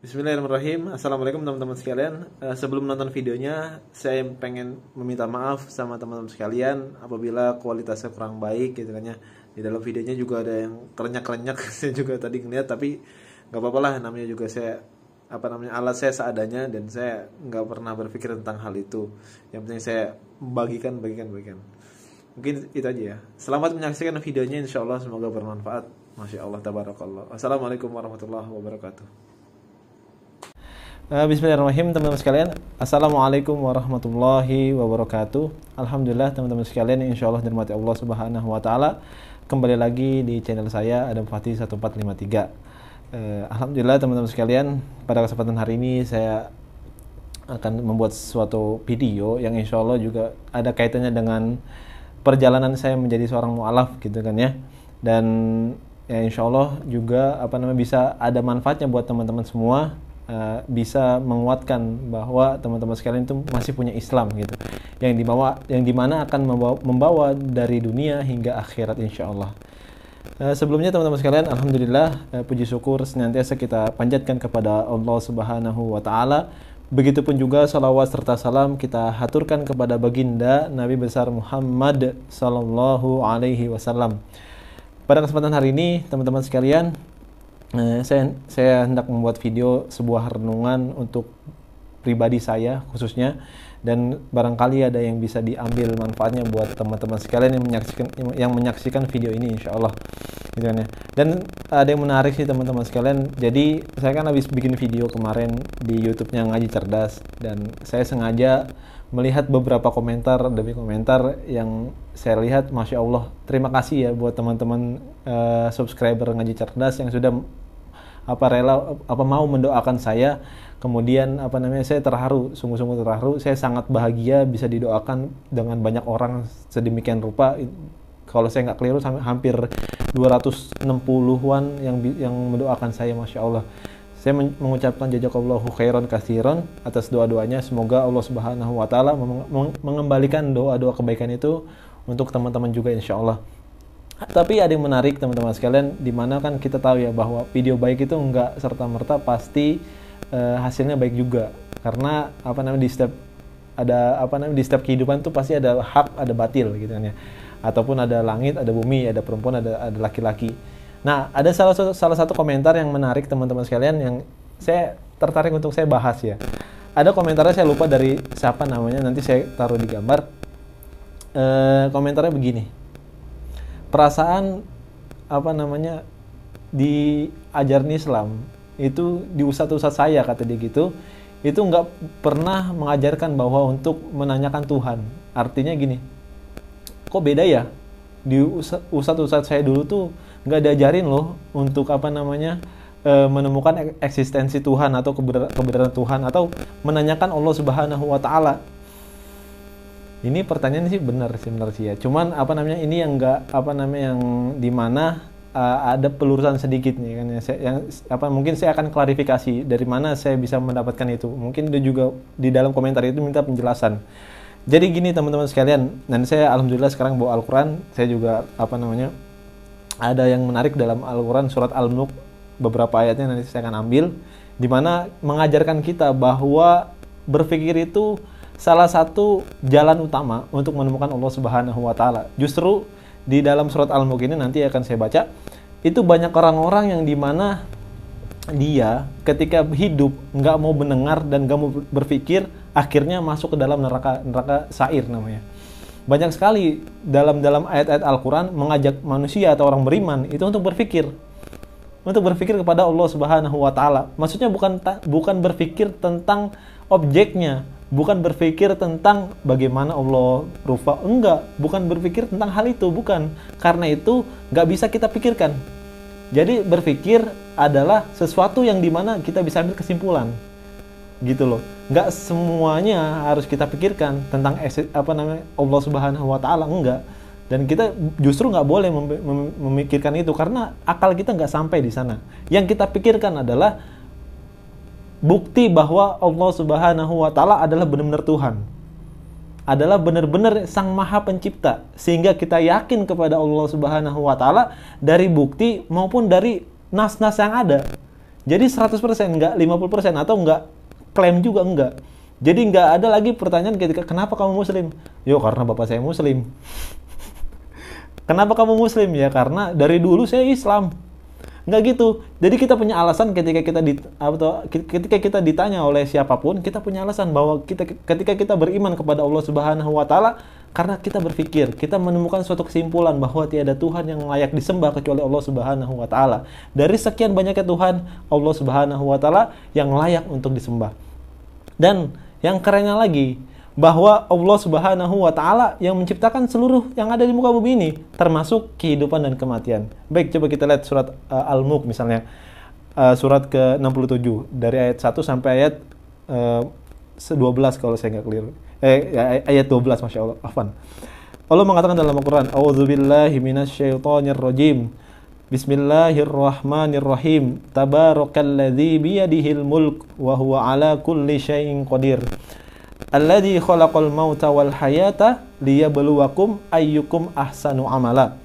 Bismillahirrahmanirrahim. Assalamualaikum teman-teman sekalian. Sebelum nonton videonya, saya pengen meminta maaf sama teman-teman sekalian apabila kualitasnya kurang baik gitu kan ya. Di dalam videonya juga ada yang kerenyak-kerenyak saya juga tadi ngeliat, tapi nggak apa-apa lah, namanya juga saya alat saya seadanya dan saya nggak pernah berpikir tentang hal itu. Yang penting saya bagikan. Mungkin itu aja ya. Selamat menyaksikan videonya, insya Allah semoga bermanfaat. Masya Allah, tabarakallah. Assalamualaikum warahmatullahi wabarakatuh. Bismillahirrahmanirrahim, teman-teman sekalian. Assalamualaikum warahmatullahi wabarakatuh. Alhamdulillah teman-teman sekalian, insya Allah dirahmati Allah Subhanahu wa Ta'ala. Kembali lagi di channel saya, Adam Fatih 1453. Alhamdulillah teman-teman sekalian, pada kesempatan hari ini saya akan membuat suatu video yang insya Allah juga ada kaitannya dengan perjalanan saya menjadi seorang mu'alaf gitu kan ya. Dan ya insya Allah juga bisa ada manfaatnya buat teman-teman semua. Bisa menguatkan bahwa teman-teman sekalian itu masih punya Islam gitu, yang dimana akan membawa dari dunia hingga akhirat insya Allah. Sebelumnya teman-teman sekalian, alhamdulillah, puji syukur senantiasa kita panjatkan kepada Allah Subhanahu wa Ta'ala. Begitupun juga salawat serta salam kita haturkan kepada baginda Nabi besar Muhammad sallallahu alaihi wasallam. Pada kesempatan hari ini teman-teman sekalian, saya hendak membuat video sebuah renungan untuk pribadi saya khususnya, dan barangkali ada yang bisa diambil manfaatnya buat teman-teman sekalian yang menyaksikan video ini insya Allah gitu kan ya. Dan ada yang menarik sih teman-teman sekalian. Jadi saya kan habis bikin video kemarin di YouTube-nya Ngaji Cerdas, dan saya sengaja melihat beberapa komentar demi komentar yang saya lihat, Masya Allah, terima kasih ya buat teman-teman subscriber Ngaji Cerdas yang sudah mau mendoakan saya. Kemudian saya terharu, sungguh-sungguh terharu. Saya sangat bahagia bisa didoakan dengan banyak orang sedemikian rupa. Kalau saya nggak keliru hampir 260-an yang mendoakan saya, Masya Allah. Saya mengucapkan jazakallahu khairan katsiran atas doa-doanya. Semoga Allah Subhanahu wa Ta'ala mengembalikan doa-doa kebaikan itu untuk teman-teman juga insya Allah. Tapi ada yang menarik teman-teman sekalian, dimana kan kita tahu ya bahwa video baik itu nggak serta-merta pasti hasilnya baik juga, karena di setiap kehidupan tuh pasti ada hak, ada batil gitu kan ya, ataupun ada langit, ada bumi, ada perempuan, ada laki-laki. Nah, ada salah satu komentar yang menarik teman-teman sekalian yang saya tertarik untuk saya bahas ya. Ada komentarnya, saya lupa dari siapa namanya, nanti saya taruh di gambar. Komentarnya begini: perasaan di ajaran Islam itu, di ustadz saya, kata dia gitu, itu nggak pernah mengajarkan bahwa untuk menanyakan Tuhan. Artinya gini, kok beda ya, di ustadz saya dulu tuh nggak diajarin loh untuk menemukan eksistensi Tuhan atau kebenaran Tuhan atau menanyakan Allah Subhanahu wa Ta'ala. Ini pertanyaan sih benar sih ya. Cuman ini yang yang dimana ada pelurusan sedikit nih kan ya. Mungkin saya akan klarifikasi dari mana saya bisa mendapatkan itu. Mungkin dia juga di dalam komentar itu minta penjelasan. Jadi gini teman-teman sekalian, dan saya alhamdulillah sekarang bawa Al-Qur'an. Saya juga ada yang menarik dalam Al-Qur'an surat Al-Mulk, beberapa ayatnya nanti saya akan ambil, dimana mengajarkan kita bahwa berpikir itu salah satu jalan utama untuk menemukan Allah Subhanahu wa Ta'ala. Justru di dalam surat Al-Mulk ini nanti akan saya baca, itu banyak orang-orang yang dimana dia ketika hidup nggak mau mendengar dan nggak mau berpikir, akhirnya masuk ke dalam neraka sa'ir namanya. Banyak sekali dalam ayat-ayat Al-Quran mengajak manusia atau orang beriman itu untuk berpikir kepada Allah Subhanahu wa Ta'ala. Maksudnya bukan berpikir tentang objeknya, bukan berpikir tentang bagaimana Allah rupa, bukan berpikir tentang hal itu, bukan. Karena itu nggak bisa kita pikirkan. Jadi berpikir adalah sesuatu yang dimana kita bisa ambil kesimpulan, gitu loh. Nggak semuanya harus kita pikirkan tentang Allah Subhanahu wa Ta'ala, enggak. Dan kita justru nggak boleh memikirkan itu karena akal kita nggak sampai di sana. Yang kita pikirkan adalah bukti bahwa Allah Subhanahu wa Ta'ala adalah benar-benar Tuhan, adalah benar-benar Sang Maha Pencipta, sehingga kita yakin kepada Allah Subhanahu wa Ta'ala dari bukti maupun dari nas-nas yang ada. Jadi 100%, nggak 50%, atau nggak klaim juga enggak. Jadi nggak ada lagi pertanyaan ketika kenapa kamu muslim? Yo, karena bapak saya muslim. Kenapa kamu muslim? Ya karena dari dulu saya Islam. Nggak gitu. Jadi kita punya alasan ketika kita ditanya oleh siapapun, kita punya alasan bahwa ketika kita beriman kepada Allah Subhanahu wa taala, karena kita berpikir, kita menemukan suatu kesimpulan bahwa tiada Tuhan yang layak disembah kecuali Allah Subhanahu wa taala. Dari sekian banyaknya Tuhan, Allah Subhanahu wa taala yang layak untuk disembah. Dan yang kerennya lagi, bahwa Allah Subhanahu wa taala yang menciptakan seluruh yang ada di muka bumi ini, termasuk kehidupan dan kematian. Baik, coba kita lihat surat Al-Mulk misalnya. Surat ke-67 dari ayat 1 sampai ayat 12 kalau saya nggak keliru. Ayat 12, Masya Allah. Afwan. Allah mengatakan dalam Al-Quran, A'udzubillahi minasyaitonirrajim. Bismillahirrahmanirrahim. Tabarakalladzi biyadihil mulk wa huwa ala kulli syai'in qadir. Alladzi khalaqal mauta wal hayata liyabluwakum ayyukum ahsanu amala.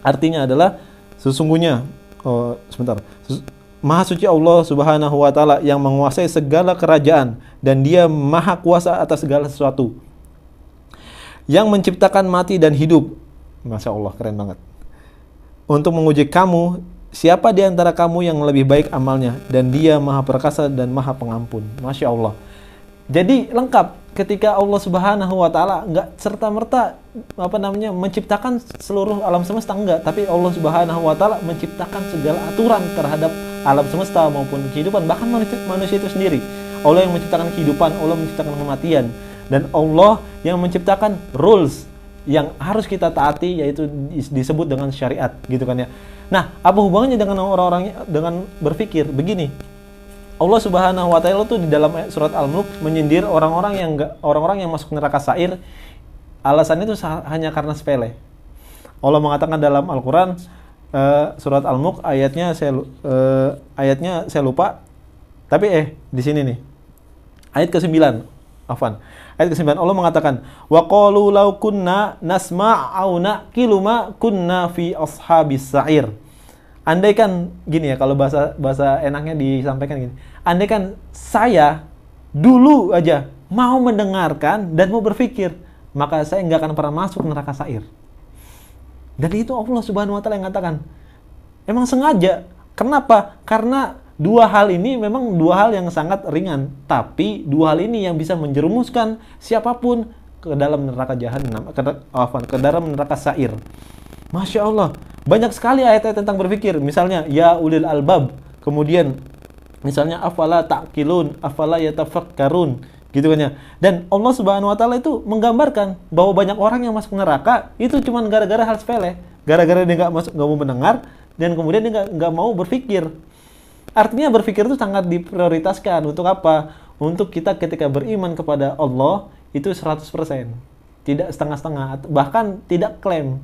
Artinya adalah sesungguhnya Maha suci Allah Subhanahu wa taala yang menguasai segala kerajaan dan Dia maha kuasa atas segala sesuatu. Yang menciptakan mati dan hidup. Masya Allah, keren banget. Untuk menguji kamu, siapa di antara kamu yang lebih baik amalnya, dan Dia maha perkasa dan maha pengampun. Masya Allah. Jadi lengkap ketika Allah Subhanahu wa taala enggak serta-merta menciptakan seluruh alam semesta, enggak, tapi Allah Subhanahu wa taala menciptakan segala aturan terhadap alam semesta maupun kehidupan, bahkan manusia itu sendiri. Allah yang menciptakan kehidupan, Allah menciptakan kematian, dan Allah yang menciptakan rules yang harus kita taati, yaitu disebut dengan syariat, gitu kan ya. Nah, apa hubungannya dengan orang-orang dengan berpikir begini? Allah Subhanahu wa taala tuh di dalam surat Al-Mulk menyindir orang-orang yang masuk neraka sa'ir. Alasannya itu hanya karena sepele. Allah mengatakan dalam Al-Qur'an surat Al-Mulk ayatnya saya lupa. Tapi di sini nih. Ayat ke-9. Afwan. Ayat ke-9 Allah mengatakan, "Wa qalu law kunna nasma' aw naqilu ma kunna fi ashabis sa'ir." Andaikan gini ya, kalau bahasa enaknya disampaikan gini. Andaikan saya dulu aja mau mendengarkan dan mau berpikir, maka saya nggak akan pernah masuk neraka sa'ir. Dan itu Allah Subhanahu wa taala yang katakan. Emang sengaja. Kenapa? Karena dua hal ini memang dua hal yang sangat ringan, tapi dua hal ini yang bisa menjerumuskan siapapun ke dalam neraka jahanam, ke dalam neraka sa'ir. Masya Allah, banyak sekali ayat-ayat tentang berpikir. Misalnya, ya ulil albab. Kemudian, misalnya, afala ta'qilun, afala yatafakkarun. Gitu kan ya. Dan Allah Subhanahu wa taala itu menggambarkan bahwa banyak orang yang masuk neraka itu cuma gara-gara hal sepele. Gara-gara dia nggak mau mendengar, dan kemudian dia nggak mau berpikir. Artinya berpikir itu sangat diprioritaskan. Untuk apa? Untuk kita ketika beriman kepada Allah itu 100%. Tidak setengah-setengah, bahkan tidak klaim.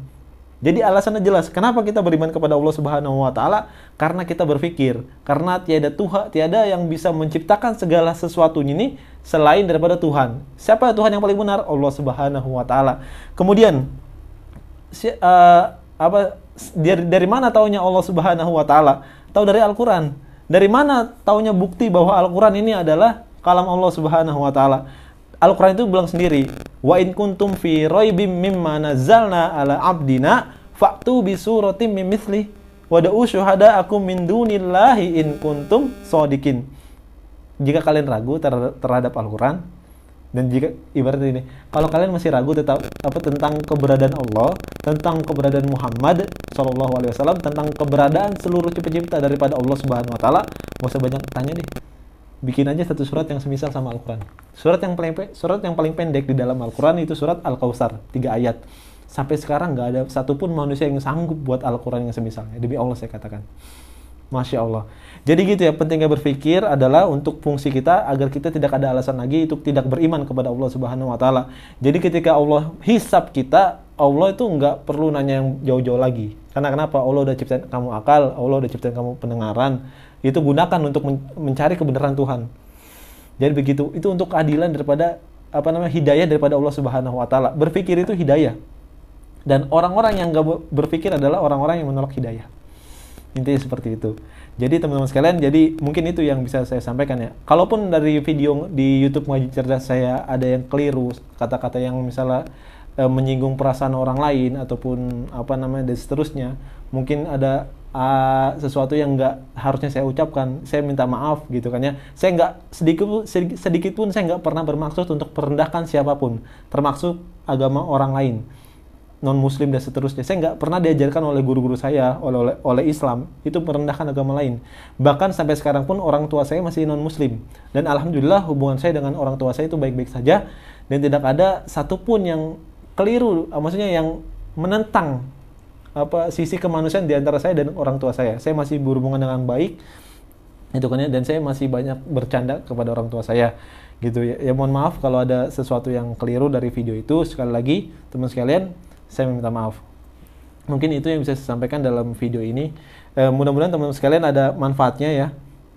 Jadi alasannya jelas. Kenapa kita beriman kepada Allah Subhanahu wa taala? Karena kita berpikir, karena tiada yang bisa menciptakan segala sesuatu ini selain daripada Tuhan. Siapa Tuhan yang paling benar? Allah Subhanahu wa taala. Kemudian dari mana taunya Allah Subhanahu wa taala? Tahu dari Al-Qur'an. Dari mana taunya bukti bahwa Al-Qur'an ini adalah kalam Allah Subhanahu wa taala? Al-Quran itu bilang sendiri, wa in kuntum fi raibim mimma nazzalna ala abdina fa'tu bi suratim min mithli wada'u syuhada'akum min dunillahi in kuntum shadiqin. Jika kalian ragu terhadap Al-Quran, dan jika ibaratnya ini, kalau kalian masih ragu tentang keberadaan Allah, tentang keberadaan Muhammad SAW, tentang keberadaan seluruh pencipta daripada Allah Subhanahu wa taala, enggak usah banyak tanya deh. Bikin aja satu surat yang semisal sama Al-Quran. Surat yang paling pendek di dalam Al-Quran itu surat Al-Kautsar, 3 ayat. Sampai sekarang nggak ada satupun manusia yang sanggup buat Al-Quran yang semisalnya. Demi Allah saya katakan. Masya Allah. Jadi gitu ya, pentingnya berpikir adalah untuk fungsi kita agar kita tidak ada alasan lagi untuk tidak beriman kepada Allah Subhanahu wa taala. Jadi ketika Allah hisab kita, Allah itu nggak perlu nanya yang jauh-jauh lagi. Karena kenapa? Allah udah ciptain kamu akal, Allah udah ciptain kamu pendengaran. Itu gunakan untuk mencari kebenaran Tuhan. Jadi begitu. Itu untuk keadilan daripada hidayah daripada Allah Subhanahu wa taala. Berpikir itu hidayah. Dan orang-orang yang enggak berpikir adalah orang-orang yang menolak hidayah. Intinya seperti itu. Jadi teman-teman sekalian, jadi mungkin itu yang bisa saya sampaikan ya. Kalaupun dari video di YouTube Ngaji Cerdas saya ada yang keliru, kata-kata yang misalnya menyinggung perasaan orang lain ataupun apa namanya dan seterusnya, mungkin ada sesuatu yang nggak harusnya saya ucapkan, saya minta maaf gitu kan ya. Saya nggak sedikit pun saya nggak pernah bermaksud untuk merendahkan siapapun, termasuk agama orang lain, non muslim dan seterusnya. Saya nggak pernah diajarkan oleh guru-guru saya, oleh Islam itu merendahkan agama lain. Bahkan sampai sekarang pun orang tua saya masih non muslim, dan alhamdulillah hubungan saya dengan orang tua saya itu baik-baik saja, dan tidak ada satupun yang keliru, maksudnya yang menentang sisi kemanusiaan di antara saya dan orang tua saya. Saya masih berhubungan dengan baik itu kan ya, dan saya masih banyak bercanda kepada orang tua saya gitu ya. Ya mohon maaf kalau ada sesuatu yang keliru dari video itu. Sekali lagi teman sekalian, saya minta maaf. Mungkin itu yang bisa saya sampaikan dalam video ini. Mudah-mudahan teman-teman sekalian ada manfaatnya ya.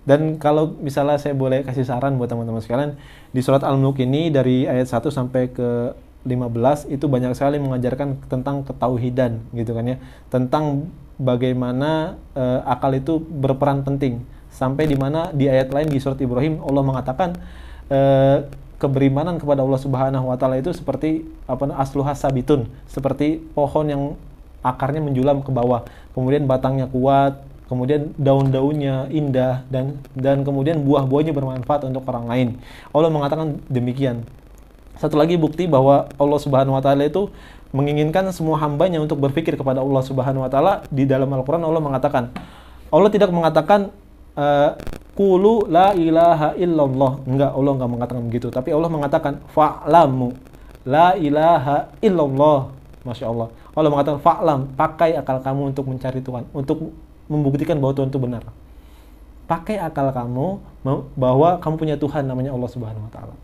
Dan kalau misalnya saya boleh kasih saran buat teman-teman sekalian, di surat Al-Mulk ini dari ayat 1 sampai ke 15 itu banyak sekali mengajarkan tentang ketauhidan gitu kan ya. Tentang bagaimana akal itu berperan penting. Sampai di mana di ayat lain di surat Ibrahim Allah mengatakan keberimanan kepada Allah Subhanahu wa taala itu seperti asluha sabitun, seperti pohon yang akarnya menjulam ke bawah, kemudian batangnya kuat, kemudian daun-daunnya indah dan kemudian buah-buahnya bermanfaat untuk orang lain. Allah mengatakan demikian. Satu lagi bukti bahwa Allah Subhanahu wa taala itu menginginkan semua hambanya untuk berpikir kepada Allah Subhanahu wa taala. Di dalam Al-Qur'an Allah mengatakan, Allah tidak mengatakan Qulu la ilaha illallah. Enggak, Allah enggak mengatakan begitu. Tapi Allah mengatakan fa'lamu la ilaha illallah. Masya Allah. Allah mengatakan fa'lam, pakai akal kamu untuk mencari Tuhan, untuk membuktikan bahwa Tuhan itu benar. Pakai akal kamu bahwa kamu punya Tuhan namanya Allah Subhanahu wa taala.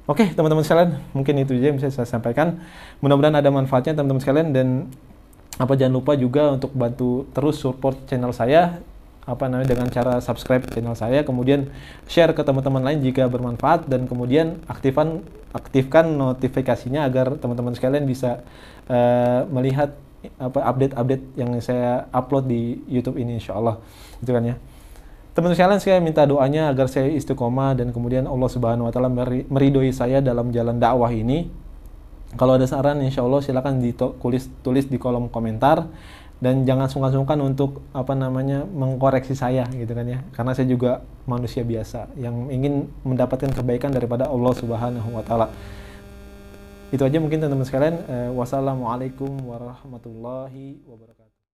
Oke, teman-teman sekalian, mungkin itu saja yang bisa saya sampaikan. Mudah-mudahan ada manfaatnya teman-teman sekalian, dan jangan lupa juga untuk bantu terus support channel saya dengan cara subscribe channel saya, kemudian share ke teman-teman lain jika bermanfaat, dan kemudian aktifkan notifikasinya agar teman-teman sekalian bisa melihat update-update yang saya upload di YouTube ini, insyaallah. Itu kan ya. Teman-teman sekalian, saya minta doanya agar saya istiqomah dan kemudian Allah Subhanahu wa taala meridhoi saya dalam jalan dakwah ini. Kalau ada saran, insyaallah silakan tulis di kolom komentar. Dan jangan sungkan-sungkan untuk mengkoreksi saya gitu kan ya, karena saya juga manusia biasa yang ingin mendapatkan kebaikan daripada Allah Subhanahu wa taala. Itu aja mungkin teman-teman sekalian. Wassalamualaikum warahmatullahi wabarakatuh.